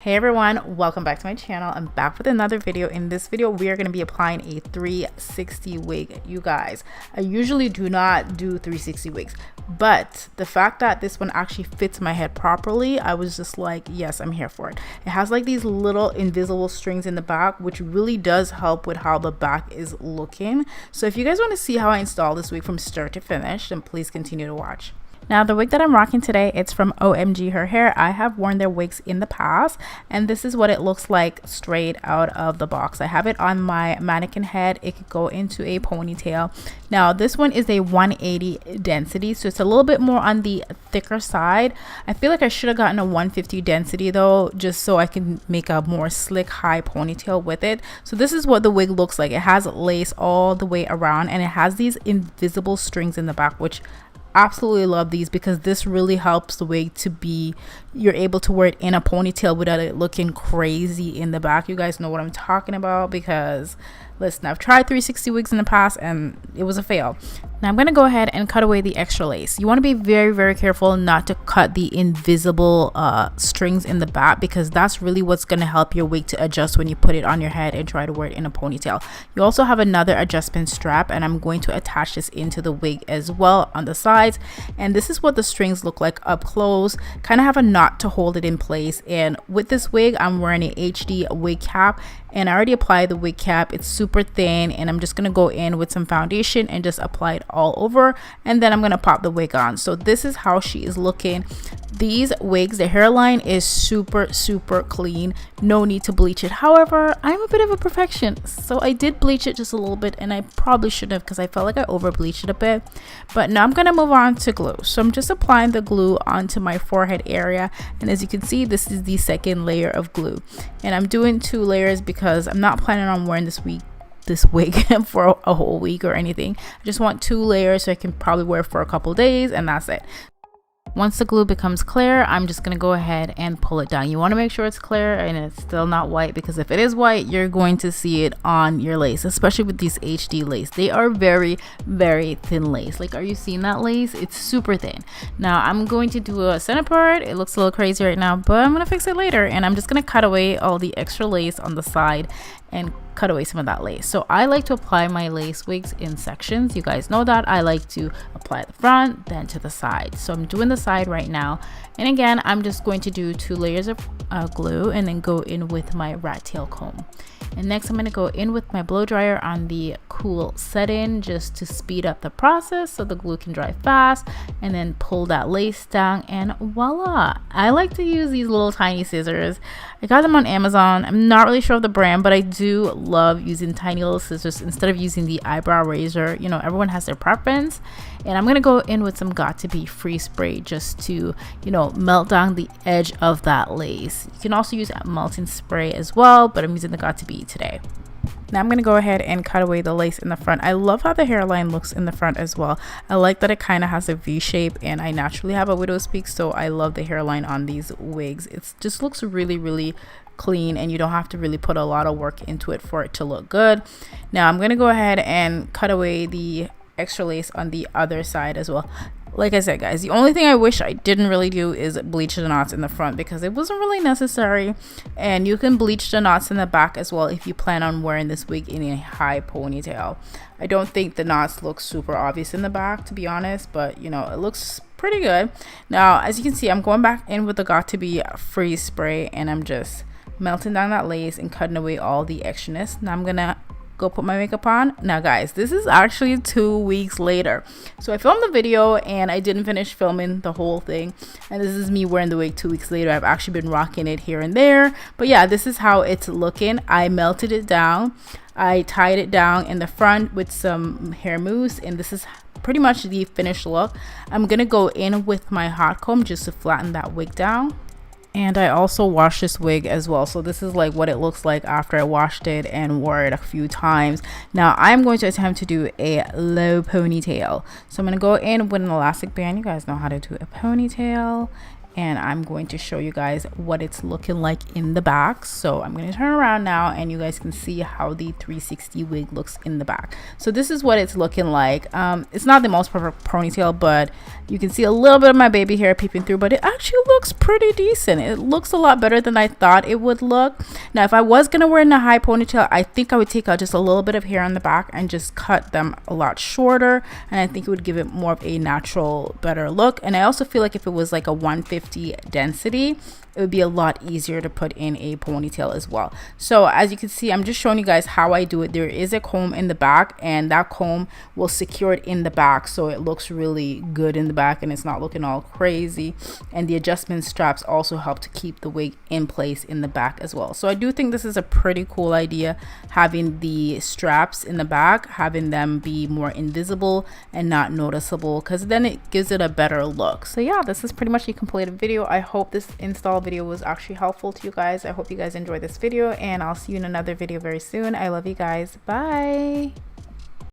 Hey everyone, welcome back to my channel. I'm back with another video. In this video we are going to be applying a 360 wig. You guys, I usually do not do 360 wigs, but the fact that this one actually fits my head properly, I was just like, yes, I'm here for it. It has like these little invisible strings in the back, which really does help with how the back is looking. So if you guys want to see how I install this wig from start to finish, then please continue to watch. Now the wig that I'm rocking today, it's from OMGHerHair. I have worn their wigs in the past, and this is what it looks like straight out of the box. I have it on my mannequin head. It could go into a ponytail. Now this one is a 180 density, so it's a little bit more on the thicker side. I feel like I should have gotten a 150 density though, just so I can make a more slick high ponytail with it. So this is what the wig looks like. It has lace all the way around, and it has these invisible strings in the back, which absolutely love these because this really helps the wig to be, you're able to wear it in a ponytail without it looking crazy in the back. You guys know what I'm talking about, because listen, I've tried 360 wigs in the past and it was a fail. Now I'm going to go ahead and cut away the extra lace. You want to be very careful not to cut the invisible strings in the back, because that's really what's going to help your wig to adjust when you put it on your head and try to wear it in a ponytail. You also have another adjustment strap, and I'm going to attach this into the wig as well on the sides. And this is what the strings look like up close. Kind of have a knot to hold it in place. And with this wig, I'm wearing a HD wig cap, and I already applied the wig cap. It's super thin, and I'm just going to go in with some foundation and just apply it all over, and then I'm going to pop the wig on. So this is how she is looking. These wigs, the hairline is super clean. No need to bleach it. However, I'm a bit of a perfectionist, so I did bleach it just a little bit, and I probably shouldn't have because I felt like I over bleached it a bit. But now I'm going to move on to glue. So I'm just applying the glue onto my forehead area, and as you can see, this is the second layer of glue, and I'm doing 2 layers because I'm not planning on wearing this wig for a whole week or anything. I just want 2 layers so I can probably wear it for a couple days, and that's it. Once the glue becomes clear, I'm just going to go ahead and pull it down. You want to make sure it's clear and it's still not white, because if it is white, you're going to see it on your lace, especially with these HD lace. They are very thin lace. Like, are you seeing that lace? It's super thin. Now I'm going to do a center part. It looks a little crazy right now, but I'm going to fix it later, and I'm just going to cut away all the extra lace on the side and cut away some of that lace. So I like to apply my lace wigs in sections. You guys know that. I like to apply the front, then to the side. So I'm doing the side right now, and again, I'm just going to do 2 layers of glue and then go in with my rat tail comb. And next I'm going to go in with my blow dryer on the cool setting, just to speed up the process so the glue can dry fast, and then pull that lace down, and voila. I like to use these little tiny scissors. I got them on Amazon. I'm not really sure of the brand, but I do love using tiny little scissors instead of using the eyebrow razor. You know, everyone has their preference. And I'm going to go in with some 𝐻𝐸 free spray just to, you know, melt down the edge of that lace. You can also use a melting spray as well, but I'm using the 𝐻𝐸 today. Now I'm going to go ahead and cut away the lace in the front. I love how the hairline looks in the front as well. I like that it kind of has a V shape, and I naturally have a widow's peak, so I love the hairline on these wigs. It just looks really clean, and you don't have to really put a lot of work into it for it to look good. Now I'm going to go ahead and cut away the extra lace on the other side as well. Like I said, guys, the only thing I wish I didn't really do is bleach the knots in the front, because it wasn't really necessary. And you can bleach the knots in the back as well if you plan on wearing this wig in a high ponytail. I don't think the knots look super obvious in the back, to be honest, but you know, it looks pretty good. Now as you can see, I'm going back in with the 𝐻𝐸 free spray, and I'm just melting down that lace and cutting away all the extraness. Now I'm gonna go put my makeup on. Now guys, this is actually 2 weeks later. So I filmed the video and I didn't finish filming the whole thing, and this is me wearing the wig 2 weeks later. I've actually been rocking it here and there, but yeah, this is how it's looking. I melted it down. I tied it down in the front with some hair mousse, and this is pretty much the finished look. I'm gonna go in with my hot comb just to flatten that wig down. And I also washed this wig as well, so this is like what it looks like after I washed it and wore it a few times. Now I'm going to attempt to do a low ponytail, so I'm going to go in with an elastic band. You guys know how to do a ponytail, and I'm going to show you guys what it's looking like in the back. So I'm going to turn around now and you guys can see how the 360 wig looks in the back. So this is what it's looking like. It's not the most perfect ponytail, but you can see a little bit of my baby hair peeping through, but it actually looks pretty decent. It looks a lot better than I thought it would look. Now if I was going to wear in a high ponytail, I think I would take out just a little bit of hair on the back and just cut them a lot shorter, and I think it would give it more of a natural, better look. And I also feel like if it was like a 150 density, it would be a lot easier to put in a ponytail as well. So as you can see, I'm just showing you guys how I do it. There is a comb in the back, and that comb will secure it in the back so it looks really good in the back and it's not looking all crazy. And the adjustment straps also help to keep the wig in place in the back as well. So I do think this is a pretty cool idea, having the straps in the back, having them be more invisible and not noticeable, because then it gives it a better look. So yeah, this is pretty much the completed video. I hope this install video was actually helpful to you guys. I hope you guys enjoyed this video, and I'll see you in another video very soon. I love you guys. Bye.